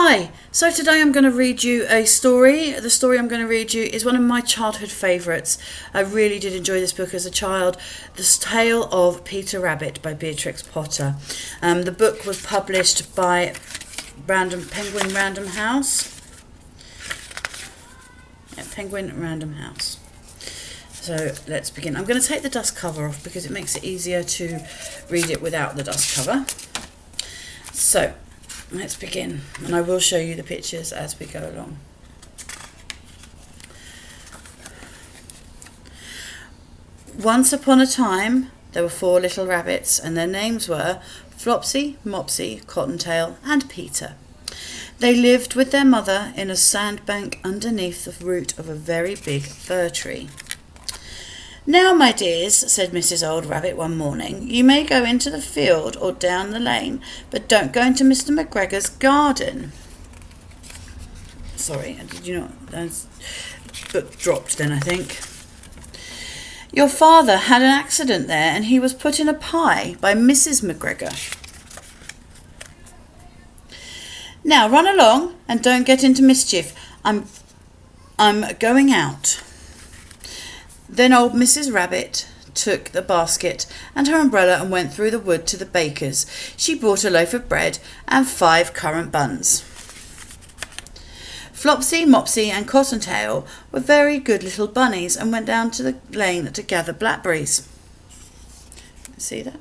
Hi, so today I'm going to read you a story. The story I'm going to read you is one of my childhood favourites. I really did enjoy this book as a child. The Tale of Peter Rabbit by Beatrix Potter. The book was published by Penguin Random House. Yeah, Penguin Random House. So let's begin. I'm going to take the dust cover off because it makes it easier to read it without the dust cover. So let's begin, and I will show you the pictures as we go along. Once upon a time, there were 4 little rabbits, and their names were Flopsy, Mopsy, Cottontail, and Peter. They lived with their mother in a sandbank underneath the root of a very big fir tree. "Now, my dears," said Mrs. Old Rabbit one morning, "you may go into the field or down the lane, but don't go into Mr. McGregor's garden." Sorry, did you not? The book dropped then, I think. "Your father had an accident there, and he was put in a pie by Mrs. McGregor. Now run along and don't get into mischief. I'm going out." Then old Mrs. Rabbit took the basket and her umbrella and went through the wood to the baker's. She bought a loaf of bread and 5 currant buns. Flopsy, Mopsy and Cottontail were very good little bunnies and went down to the lane to gather blackberries. See that?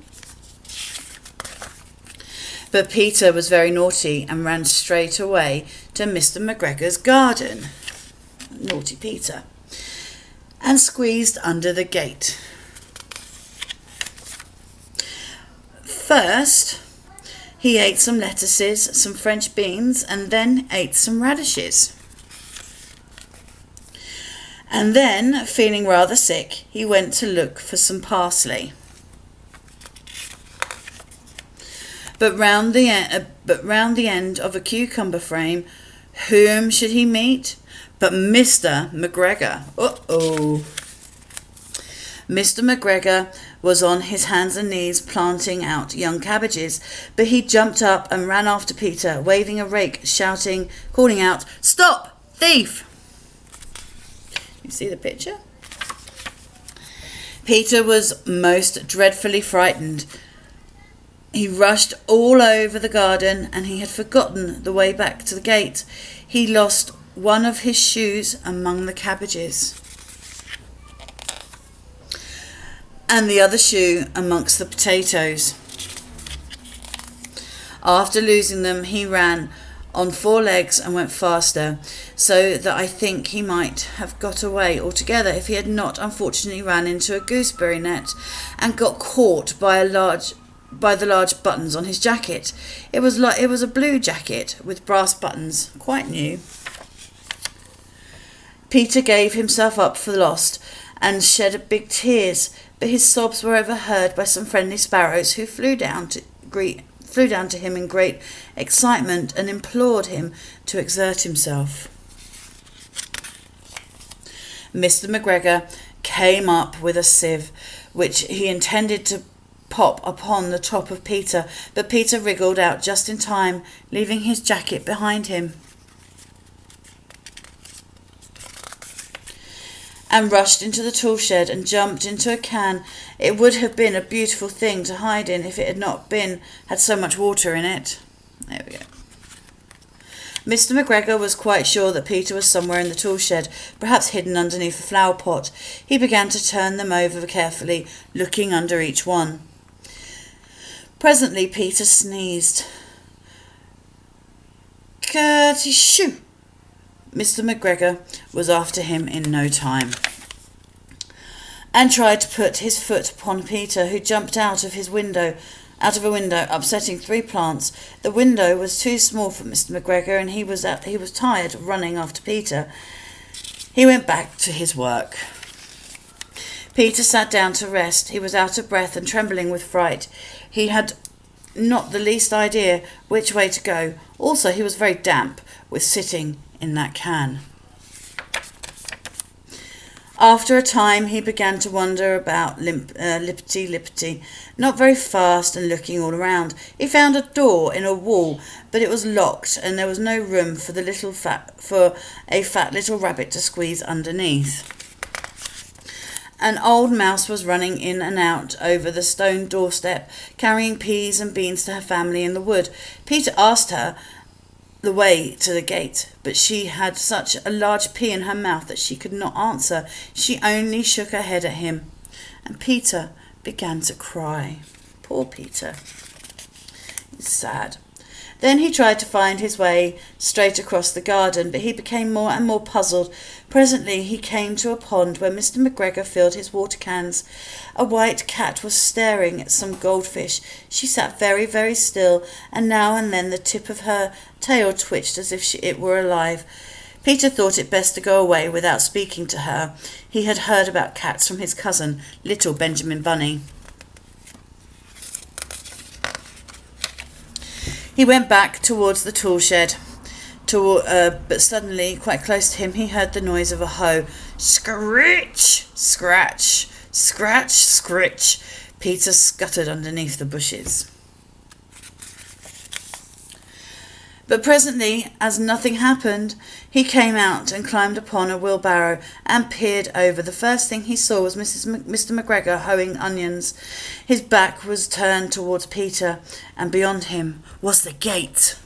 But Peter was very naughty and ran straight away to Mr. McGregor's garden. Naughty Peter. And squeezed under the gate. First, he ate some lettuces, some French beans, and then ate some radishes. And then, feeling rather sick, he went to look for some parsley. But round the end of a cucumber frame, whom should he meet but Mr. McGregor? Uh-oh. Mr. McGregor was on his hands and knees planting out young cabbages, but he jumped up and ran after Peter, waving a rake, shouting, calling out, "Stop, thief!" You see the picture? Peter was most dreadfully frightened. He rushed all over the garden, and he had forgotten the way back to the gate. He lost one of his shoes among the cabbages, and the other shoe amongst the potatoes. After losing them, he ran on 4 legs and went faster, so that I think he might have got away altogether if he had not unfortunately ran into a gooseberry net and got caught by the large buttons on his jacket. It was a blue jacket with brass buttons, quite new. Peter gave himself up for lost and shed big tears, but his sobs were overheard by some friendly sparrows who flew down to him in great excitement and implored him to exert himself. Mr. McGregor came up with a sieve, which he intended to pop upon the top of Peter, but Peter wriggled out just in time, leaving his jacket behind him, and rushed into the tool shed and jumped into a can. It would have been a beautiful thing to hide in if it had not had so much water in it. There we go. Mr. McGregor was quite sure that Peter was somewhere in the tool shed, perhaps hidden underneath a flower pot. He began to turn them over carefully, looking under each one. Presently Peter sneezed. "Curty-shoo!" Mr. McGregor was after him in no time, and tried to put his foot upon Peter, who jumped out of a window, upsetting 3 plants. The window was too small for Mr. McGregor, and he was tired of running after Peter. He went back to his work. Peter sat down to rest. He was out of breath and trembling with fright. He had not the least idea which way to go. Also, he was very damp with sitting in that can. After a time, he began to wander about lippity, not very fast and looking all around. He found a door in a wall, but it was locked, and there was no room for a fat little rabbit to squeeze underneath. An old mouse was running in and out over the stone doorstep, carrying peas and beans to her family in the wood. Peter asked her the way to the gate, but she had such a large pea in her mouth that she could not answer. She only shook her head at him, and Peter began to cry. Poor Peter. He's sad. Then he tried to find his way straight across the garden, but he became more and more puzzled. Presently he came to a pond where Mr. McGregor filled his water cans. A white cat was staring at some goldfish. She sat very, very still, and now and then the tip of her tail twitched as if it were alive. Peter thought it best to go away without speaking to her. He had heard about cats from his cousin, little Benjamin Bunny. He went back towards the tool shed, but suddenly, quite close to him, he heard the noise of a hoe. Scritch! Scratch! Scratch! Scritch! Peter scuttered underneath the bushes. But presently, as nothing happened, he came out and climbed upon a wheelbarrow and peered over. The first thing he saw was Mr. McGregor hoeing onions. His back was turned towards Peter, and beyond him was the gate.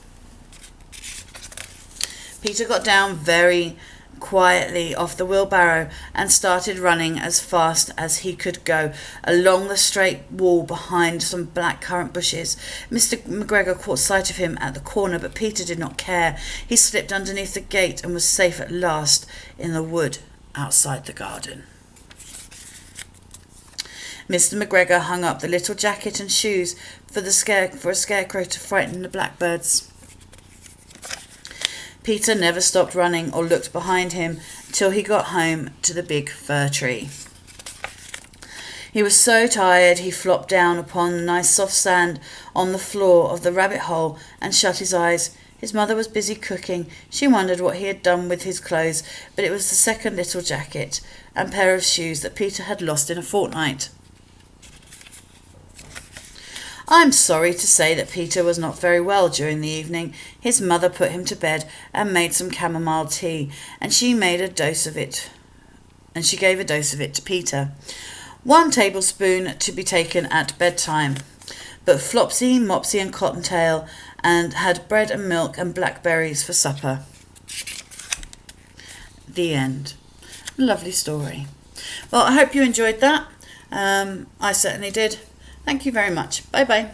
Peter got down very quietly off the wheelbarrow and started running as fast as he could go along the straight wall behind some blackcurrant bushes. Mr. McGregor caught sight of him at the corner, but Peter did not care. He slipped underneath the gate and was safe at last in the wood outside the garden. Mr. McGregor hung up the little jacket and shoes for a scarecrow to frighten the blackbirds. Peter never stopped running or looked behind him till he got home to the big fir tree. He was so tired he flopped down upon the nice soft sand on the floor of the rabbit hole and shut his eyes. His mother was busy cooking. She wondered what he had done with his clothes, but it was the second little jacket and pair of shoes that Peter had lost in a fortnight. I'm sorry to say that Peter was not very well during the evening. His mother put him to bed and made some chamomile tea, and she gave a dose of it to Peter. 1 tablespoon to be taken at bedtime. But Flopsy, Mopsy and Cottontail and had bread and milk and blackberries for supper. The end. Lovely story. Well, I hope you enjoyed that. I certainly did. Thank you very much. Bye-bye.